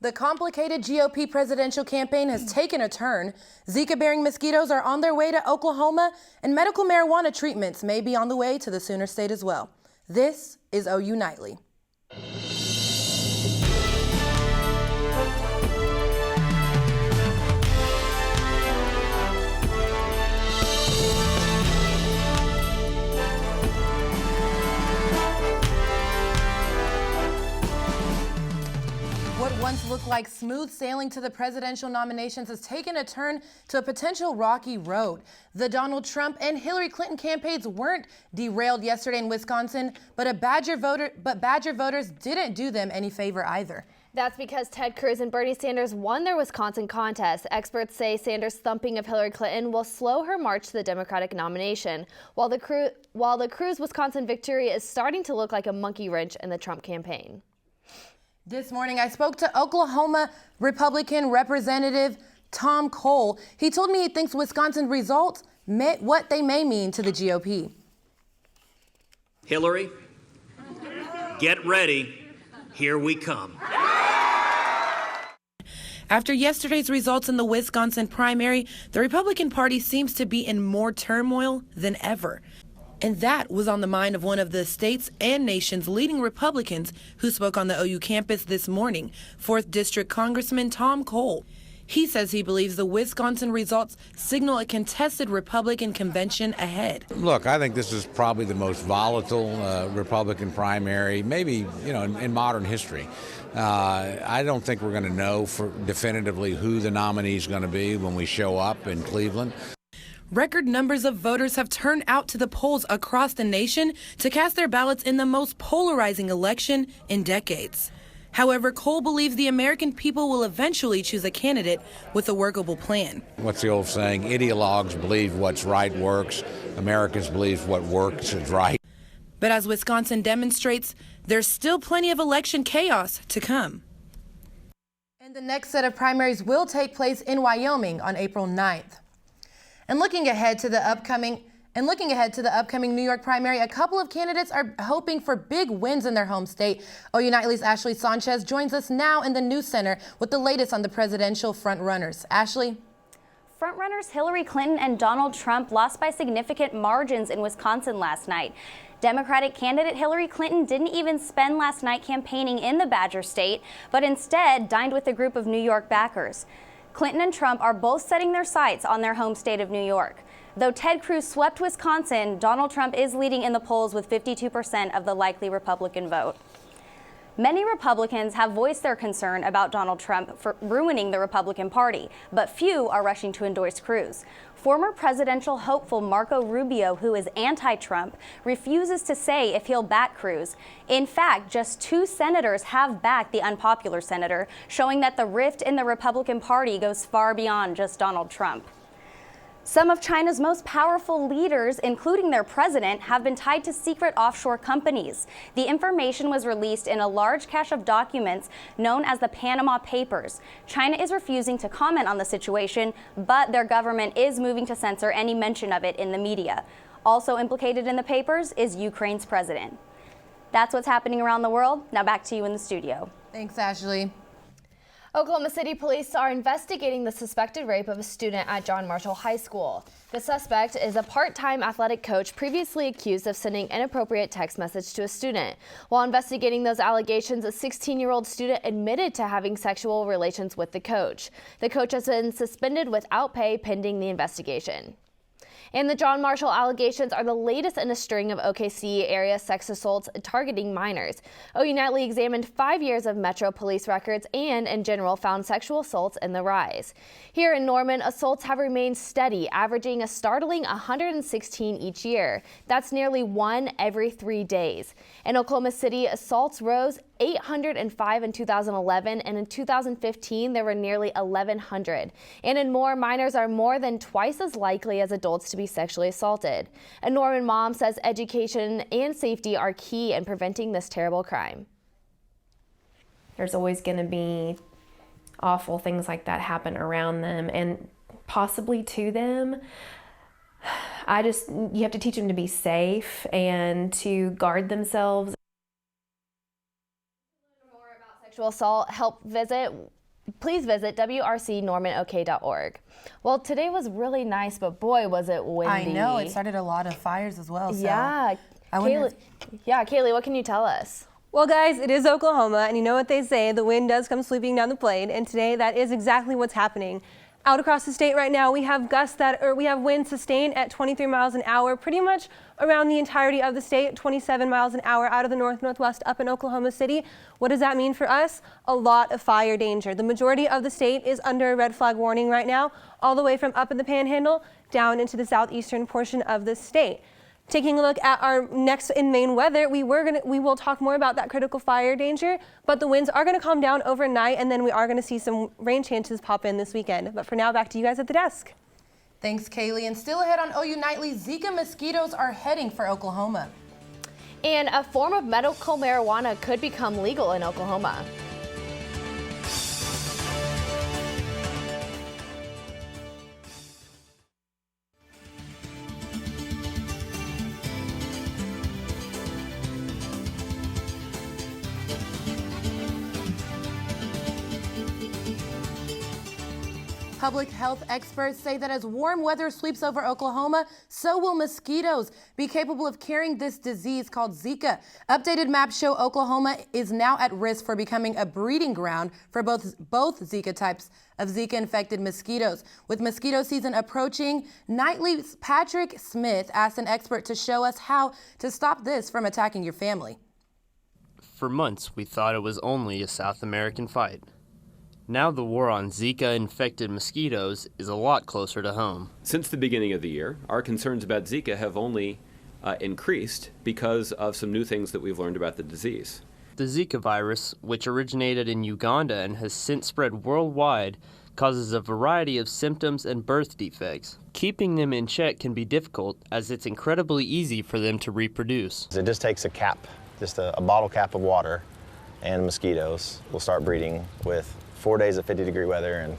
The complicated GOP presidential campaign has taken a turn. Zika-bearing mosquitoes are on their way to Oklahoma, and medical marijuana treatments may be on the way to the Sooner State as well. This is OU Nightly. What once looked like smooth sailing to the presidential nominations has taken a turn to a potential rocky road. The Donald Trump and Hillary Clinton campaigns weren't derailed yesterday in Wisconsin, but Badger voters didn't do them any favor either. That's because Ted Cruz and Bernie Sanders won their Wisconsin contest. Experts say Sanders' thumping of Hillary Clinton will slow her march to the Democratic nomination, while the Cruz Wisconsin victory is starting to look like a monkey wrench in the Trump campaign. This morning, I spoke to Oklahoma Republican Representative Tom Cole. He told me he thinks Wisconsin results what they may mean to the GOP. Hillary, get ready. Here we come. After yesterday's results in the Wisconsin primary, the Republican Party seems to be in more turmoil than ever. And that was on the mind of one of the state's and nation's leading Republicans who spoke on the OU campus this morning, 4th District Congressman Tom Cole. He says he believes the Wisconsin results signal a contested Republican convention ahead. Look, I think this is probably the most volatile Republican primary, maybe, in modern history. I don't think we're going to know definitively who the nominee is going to be when we show up in Cleveland. Record numbers of voters have turned out to the polls across the nation to cast their ballots in the most polarizing election in decades. However, Cole believes the American people will eventually choose a candidate with a workable plan. What's the old saying? Ideologues believe what's right works. Americans believe what works is right. But as Wisconsin demonstrates, there's still plenty of election chaos to come. And the next set of primaries will take place in Wyoming on April 9th. And looking ahead to the upcoming New York primary, a couple of candidates are hoping for big wins in their home state. OU Nightly's Ashley Sanchez joins us now in the News Center with the latest on the presidential frontrunners. Ashley? Frontrunners Hillary Clinton and Donald Trump lost by significant margins in Wisconsin last night. Democratic candidate Hillary Clinton didn't even spend last night campaigning in the Badger State, but instead dined with a group of New York backers. Clinton and Trump are both setting their sights on their home state of New York. Though Ted Cruz swept Wisconsin, Donald Trump is leading in the polls with 52% of the likely Republican vote. Many Republicans have voiced their concern about Donald Trump for ruining the Republican Party, but few are rushing to endorse Cruz. Former presidential hopeful Marco Rubio, who is anti-Trump, refuses to say if he'll back Cruz. In fact, just 2 senators have backed the unpopular senator, showing that the rift in the Republican Party goes far beyond just Donald Trump. Some of China's most powerful leaders, including their president, have been tied to secret offshore companies. The information was released in a large cache of documents known as the Panama Papers. China is refusing to comment on the situation, but their government is moving to censor any mention of it in the media. Also implicated in the papers is Ukraine's president. That's what's happening around the world. Now back to you in the studio. Thanks, Ashley. Oklahoma City police are investigating the suspected rape of a student at John Marshall High School. The suspect is a part-time athletic coach previously accused of sending inappropriate text message to a student. While investigating those allegations, a 16-year-old student admitted to having sexual relations with the coach. The coach has been suspended without pay pending the investigation. And the John Marshall allegations are the latest in a string of OKC area sex assaults targeting minors. OU Nightly examined 5 years of Metro police records and, in general, found sexual assaults in the rise. Here in Norman, assaults have remained steady, averaging a startling 116 each year. That's nearly 1 every 3 days. In Oklahoma City, assaults rose 805 in 2011, and in 2015 there were nearly 1,100. And in more, minors are more than twice as likely as adults to be sexually assaulted. A Norman mom says education and safety are key in preventing this terrible crime. There's always going to be awful things like that happen around them and possibly to them. You have to teach them to be safe and to guard themselves. sexual assault, please visit wrcnormanok.org. Well, today was really nice, but boy, was it windy. I know, it started a lot of fires as well. So Yeah. Kaylee, what can you tell us? Well, guys, it is Oklahoma, and you know what they say, the wind does come sweeping down the plain, and today that is exactly what's happening. Out across the state right now, we have winds sustained at 23 miles an hour, pretty much around the entirety of the state, 27 miles an hour out of the northwest up in Oklahoma City. What does that mean for us? A lot of fire danger. The majority of the state is under a red flag warning right now, all the way from up in the Panhandle down into the southeastern portion of the state. Taking a look at our next in Maine weather, we will talk more about that critical fire danger, but the winds are going to calm down overnight, and then we are going to see some rain chances pop in this weekend. But for now, back to you guys at the desk. Thanks, Kaylee. And still ahead on OU Nightly, Zika mosquitoes are heading for Oklahoma. And a form of medical marijuana could become legal in Oklahoma. Public health experts say that as warm weather sweeps over Oklahoma, so will mosquitoes be capable of carrying this disease called Zika. Updated maps show Oklahoma is now at risk for becoming a breeding ground for both Zika types of Zika-infected mosquitoes. With mosquito season approaching, Nightly's Patrick Smith asked an expert to show us how to stop this from attacking your family. For months, we thought it was only a South American fight. Now the war on Zika-infected mosquitoes is a lot closer to home. Since the beginning of the year, our concerns about Zika have only increased because of some new things that we've learned about the disease. The Zika virus, which originated in Uganda and has since spread worldwide, causes a variety of symptoms and birth defects. Keeping them in check can be difficult, as it's incredibly easy for them to reproduce. It just takes a cap, just a bottle cap of water, and mosquitoes will start breeding with 4 days of 50-degree weather, and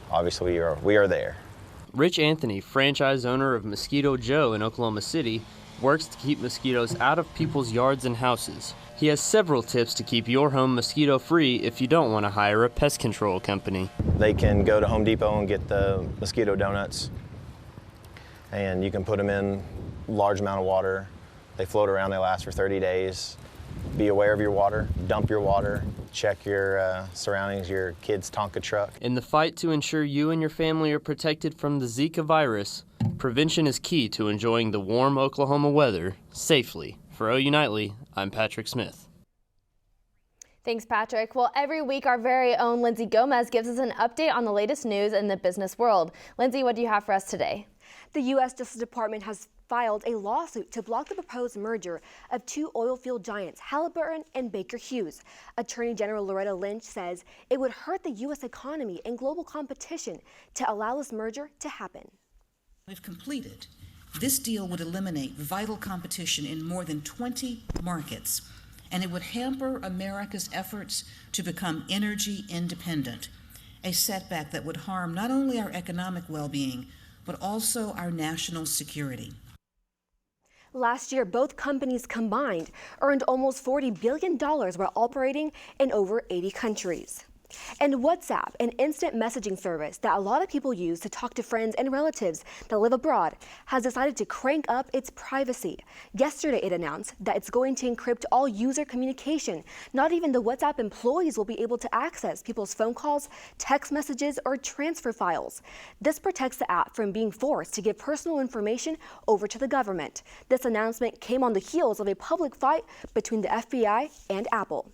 obviously we are there. Rich Anthony, franchise owner of Mosquito Joe in Oklahoma City, works to keep mosquitoes out of people's yards and houses. He has several tips to keep your home mosquito-free if you don't want to hire a pest control company. They can go to Home Depot and get the mosquito donuts, and you can put them in a large amount of water. They float around, they last for 30 days. Be aware of your water, dump your water, check your surroundings, your kid's Tonka truck. In the fight to ensure you and your family are protected from the Zika virus, prevention is key to enjoying the warm Oklahoma weather safely. For OU Nightly, I'm Patrick Smith. Thanks, Patrick. Well, every week our very own Lindsay Gomez gives us an update on the latest news in the business world. Lindsay, what do you have for us today? The U.S. Justice Department has filed a lawsuit to block the proposed merger of two oil field giants, Halliburton and Baker Hughes. Attorney General Loretta Lynch says it would hurt the U.S. economy and global competition to allow this merger to happen. If completed, this deal would eliminate vital competition in more than 20 markets, and it would hamper America's efforts to become energy independent, a setback that would harm not only our economic well-being, but also our national security. Last year, both companies combined earned almost $40 billion while operating in over 80 countries. And WhatsApp, an instant messaging service that a lot of people use to talk to friends and relatives that live abroad, has decided to crank up its privacy. Yesterday, it announced that it's going to encrypt all user communication. Not even the WhatsApp employees will be able to access people's phone calls, text messages, or transfer files. This protects the app from being forced to give personal information over to the government. This announcement came on the heels of a public fight between the FBI and Apple.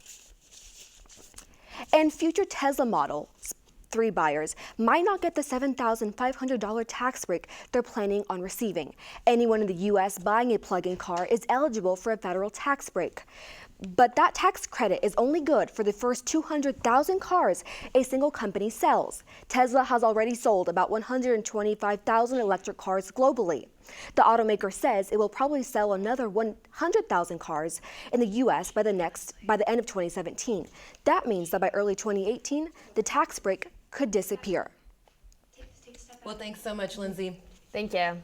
And future Tesla Model 3 buyers might not get the $7,500 tax break they're planning on receiving. Anyone in the U.S. buying a plug-in car is eligible for a federal tax break. But that tax credit is only good for the first 200,000 cars a single company sells. Tesla has already sold about 125,000 electric cars globally. The automaker says it will probably sell another 100,000 cars in the U.S. by the end of 2017. That means that by early 2018, the tax break could disappear. Well, thanks so much, Lindsay. Thank you.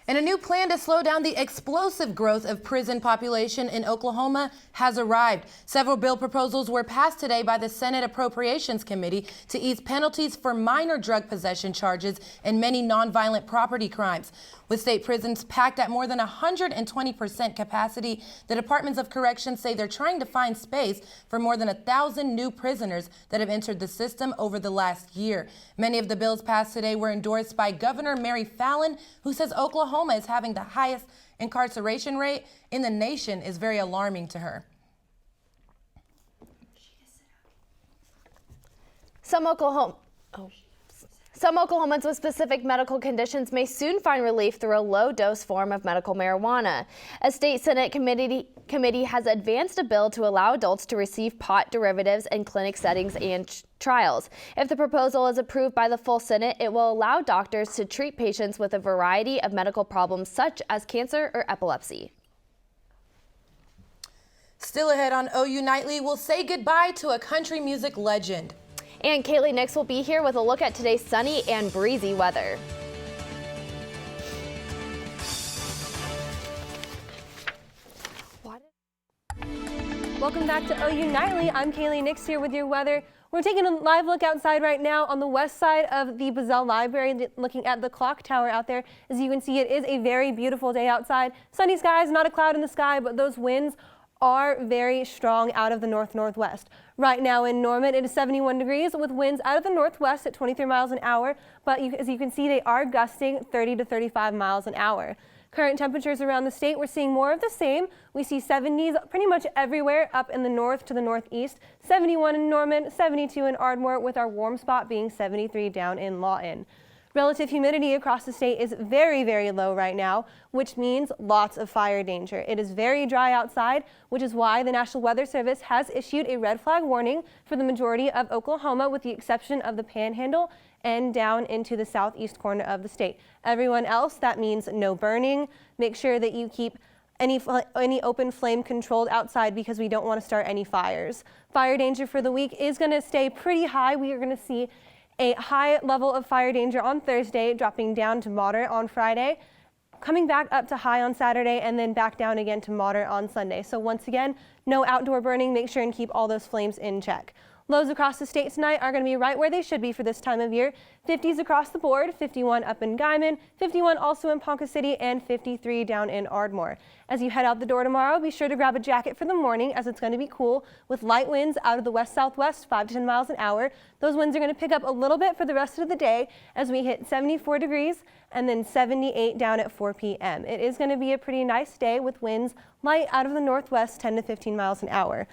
And a new plan to slow down the explosive growth of prison population in Oklahoma has arrived. Several bill proposals were passed today by the Senate Appropriations Committee to ease penalties for minor drug possession charges and many nonviolent property crimes. With state prisons packed at more than 120% capacity, the Departments of Corrections say they're trying to find space for more than 1,000 new prisoners that have entered the system over the last year. Many of the bills passed today were endorsed by Governor Mary Fallin, who says Oklahoma is having the highest incarceration rate in the nation is very alarming to her. Some Oklahomans with specific medical conditions may soon find relief through a low-dose form of medical marijuana. A state Senate committee has advanced a bill to allow adults to receive pot derivatives in clinic settings and trials. If the proposal is approved by the full Senate, it will allow doctors to treat patients with a variety of medical problems such as cancer or epilepsy. Still ahead on OU Nightly, we'll say goodbye to a country music legend. And Kaylee Nix will be here with a look at today's sunny and breezy weather. Welcome back to OU Nightly. I'm Kaylee Nix here with your weather. We're taking a live look outside right now on the west side of the Bazell Library, looking at the clock tower out there. As you can see, it is a very beautiful day outside. Sunny skies, not a cloud in the sky, but those winds are very strong out of the north-northwest. Right now in Norman, it is 71 degrees with winds out of the northwest at 23 miles an hour, but as you can see, they are gusting 30 to 35 miles an hour. Current temperatures around the state, we're seeing more of the same. We see 70s pretty much everywhere up in the north to the northeast, 71 in Norman, 72 in Ardmore, with our warm spot being 73 down in Lawton. Relative humidity across the state is very, very low right now, which means lots of fire danger. It is very dry outside, which is why the National Weather Service has issued a red flag warning for the majority of Oklahoma, with the exception of the Panhandle and down into the southeast corner of the state. Everyone else, that means no burning. Make sure that you keep any open flame controlled outside because we don't want to start any fires. Fire danger for the week is going to stay pretty high. We are going to see a high level of fire danger on Thursday, dropping down to moderate on Friday, coming back up to high on Saturday, and then back down again to moderate on Sunday. So once again, no outdoor burning. Make sure and keep all those flames in check. Lows across the state tonight are going to be right where they should be for this time of year. 50s across the board, 51 up in Guyman, 51 also in Ponca City, and 53 down in Ardmore. As you head out the door tomorrow, be sure to grab a jacket for the morning as it's going to be cool with light winds out of the west-southwest, 5 to 10 miles an hour. Those winds are going to pick up a little bit for the rest of the day as we hit 74 degrees and then 78 down at 4 p.m. It is going to be a pretty nice day with winds light out of the northwest, 10 to 15 miles an hour.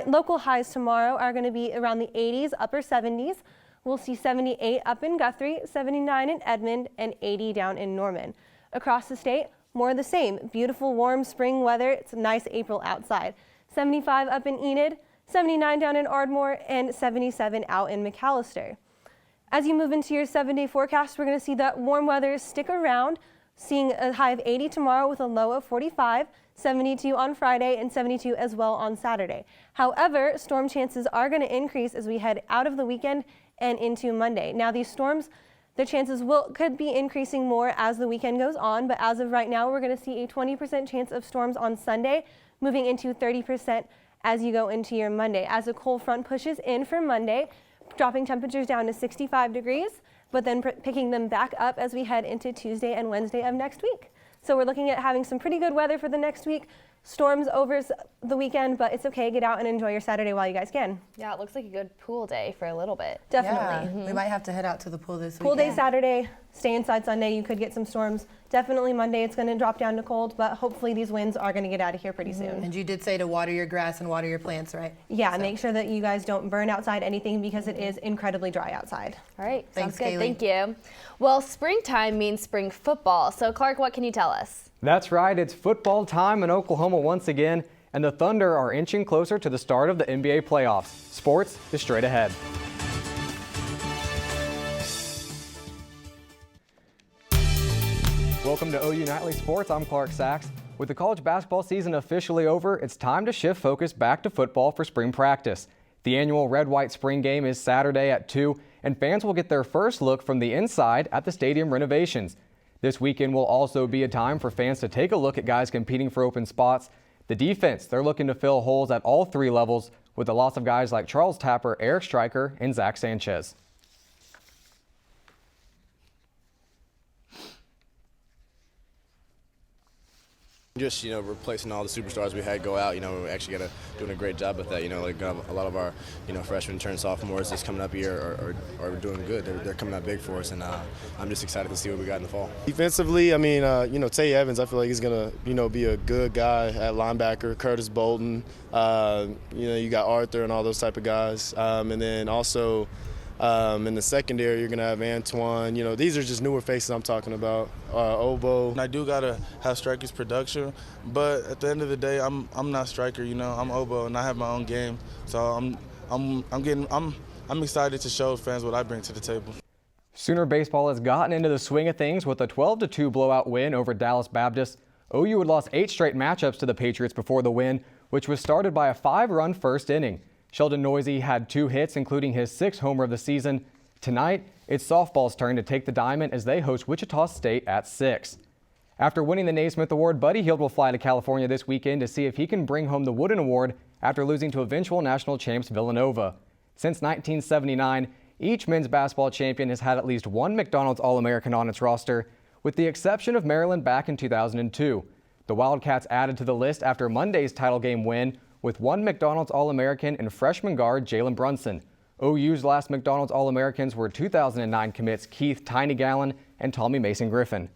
Local highs tomorrow are going to be around the 80s, upper 70s. We'll see 78 up in Guthrie, 79 in Edmond, and 80 down in Norman. Across the state, more of the same. Beautiful, warm spring weather. It's a nice April outside. 75 up in Enid, 79 down in Ardmore, and 77 out in McAllister. As you move into your 7-day forecast, we're going to see that warm weather stick around, seeing a high of 80 tomorrow with a low of 45. 72 on Friday, and 72 as well on Saturday. However, storm chances are going to increase as we head out of the weekend and into Monday. Now, these storms, the chances could be increasing more as the weekend goes on, but as of right now, we're going to see a 20% chance of storms on Sunday, moving into 30% as you go into your Monday. As a cold front pushes in for Monday, dropping temperatures down to 65 degrees, but then picking them back up as we head into Tuesday and Wednesday of next week. So we're looking at having some pretty good weather for the next week. Storms over the weekend, but it's okay. Get out and enjoy your Saturday while you guys can. Yeah, it looks like a good pool day for a little bit. Definitely. Yeah, we might have to head out to the pool this week. Pool day Saturday, stay inside Sunday. You could get some storms. Definitely Monday it's going to drop down to cold, but hopefully these winds are going to get out of here pretty soon. And you did say to water your grass and water your plants, right? Yeah, so make sure that you guys don't burn outside anything because it is incredibly dry outside. All right, Thanks, sounds good. Kaylee. Thank you. Well, springtime means spring football. So Clark, what can you tell us? That's right, it's football time in Oklahoma once again, and the Thunder are inching closer to the start of the NBA playoffs. Sports is straight ahead. Welcome to OU Nightly Sports. I'm Clark Sachs. With the college basketball season officially over, it's time to shift focus back to football for spring practice. The annual Red-White Spring Game is Saturday at 2, and fans will get their first look from the inside at the stadium renovations. This weekend will also be a time for fans to take a look at guys competing for open spots. The defense, they're looking to fill holes at all three levels with the loss of guys like Charles Tapper, Eric Stryker, and Zach Sanchez. Just, replacing all the superstars we had go out, we actually doing a great job with that. Like a lot of our, freshmen turned sophomores this coming up here are doing good. They're coming out big for us, and I'm just excited to see what we got in the fall. Defensively, Tay Evans, I feel like he's going to, be a good guy at linebacker. Curtis Bolton, you got Arthur and all those type of guys. And then also in the secondary, you're going to have Antoine. These are just newer faces I'm talking about. Oboe. I do got to have Stryker's production, but at the end of the day, I'm not Stryker, I'm Oboe, and I have my own game. So I'm excited to show fans what I bring to the table. Sooner baseball has gotten into the swing of things with a 12-2 blowout win over Dallas Baptist. OU had lost 8 straight matchups to the Patriots before the win, which was started by a 5-run first inning. Sheldon Noisy had 2 hits, including his 6th homer of the season. Tonight, it's softball's turn to take the diamond as they host Wichita State at 6. After winning the Naismith Award, Buddy Hield will fly to California this weekend to see if he can bring home the Wooden Award after losing to eventual national champs Villanova. Since 1979, each men's basketball champion has had at least one McDonald's All-American on its roster, with the exception of Maryland back in 2002. The Wildcats added to the list after Monday's title game win with one McDonald's All-American and freshman guard Jalen Brunson. OU's last McDonald's All-Americans were 2009 commits Keith Tiny Gallon and Tommy Mason Griffin.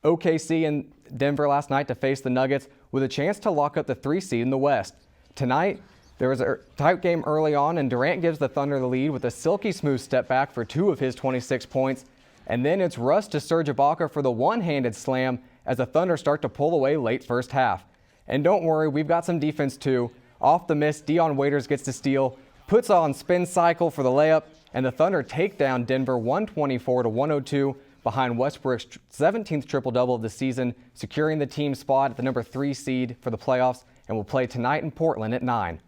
OKC in Denver last night to face the Nuggets with a chance to lock up the 3 seed in the West. Tonight, there was a tight game early on, and Durant gives the Thunder the lead with a silky smooth step back for 2 of his 26 points. And then it's Russ to Serge Ibaka for the one-handed slam as the Thunder start to pull away late first half. And don't worry, we've got some defense too. Off the miss, Dion Waiters gets to steal, puts on spin cycle for the layup, and the Thunder take down Denver 124-102 behind Westbrook's 17th triple-double of the season, securing the team spot at the number 3 seed for the playoffs, and will play tonight in Portland at 9.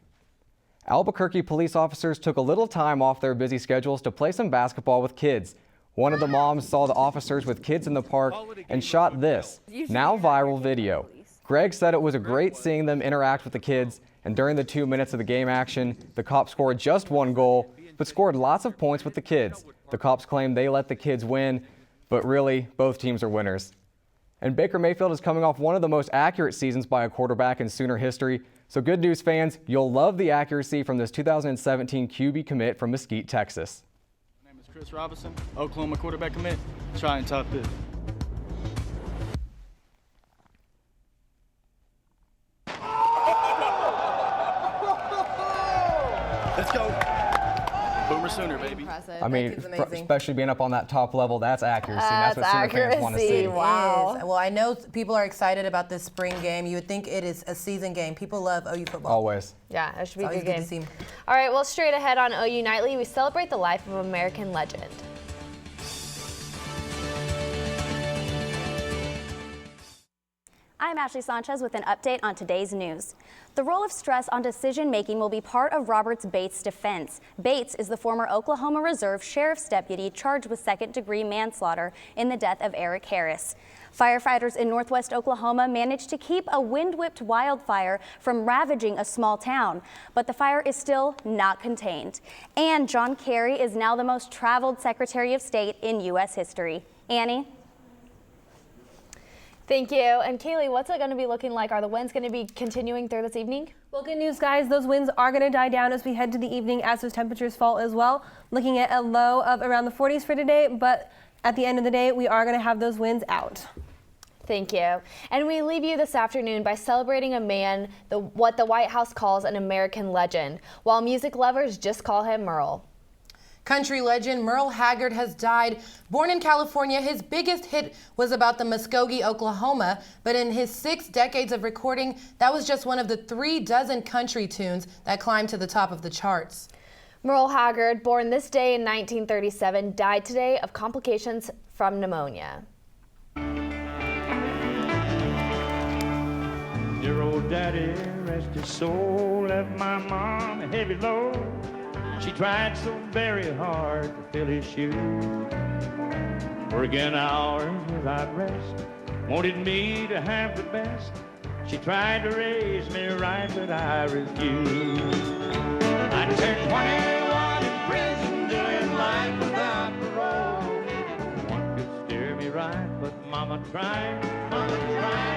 Albuquerque police officers took a little time off their busy schedules to play some basketball with kids. One of the moms saw the officers with kids in the park and shot this, now viral video. Greg said it was great seeing them interact with the kids, and during the 2 minutes of the game action, the cops scored just 1 goal, but scored lots of points with the kids. The cops claim they let the kids win, but really, both teams are winners. And Baker Mayfield is coming off one of the most accurate seasons by a quarterback in Sooner history. So good news, fans, you'll love the accuracy from this 2017 QB commit from Mesquite, Texas. My name is Chris Robinson, Oklahoma quarterback commit. Try and talk this. Let's go. Boomer Sooner, baby. I mean, especially being up on that top level, that's accuracy. That's what Sooner fans want to see. Wow. Well, I know people are excited about this spring game. You would think it is a season game. People love OU football. Always. Yeah, it should be a good game. To see. All right, well, straight ahead on OU Nightly, we celebrate the life of American legend. I'm Ashley Sanchez with an update on today's news. The role of stress on decision-making will be part of Robert Bates' defense. Bates is the former Oklahoma Reserve Sheriff's deputy charged with second-degree manslaughter in the death of Eric Harris. Firefighters in northwest Oklahoma managed to keep a wind-whipped wildfire from ravaging a small town, but the fire is still not contained. And John Kerry is now the most traveled Secretary of State in U.S. history. Annie? Thank you. And Kaylee, what's it going to be looking like? Are the winds going to be continuing through this evening? Well, good news, guys. Those winds are going to die down as we head to the evening as those temperatures fall as well. Looking at a low of around the 40s for today, but at the end of the day, we are going to have those winds out. Thank you. And we leave you this afternoon by celebrating a man, what the White House calls an American legend, while music lovers just call him Merle. Country legend Merle Haggard has died. Born in California, his biggest hit was about the Muskogee, Oklahoma, but in his 6 decades of recording, that was just one of the 36 country tunes that climbed to the top of the charts. Merle Haggard, born this day in 1937, died today of complications from pneumonia. Dear old daddy, rest his soul, left my mom a heavy load. She tried so very hard to fill his shoes. working hours without rest. Wanted me to have the best. She tried to raise me right, but I refused. I turned 21 in prison, doing life without parole. No one could steer me right, but Mama tried, Mama tried.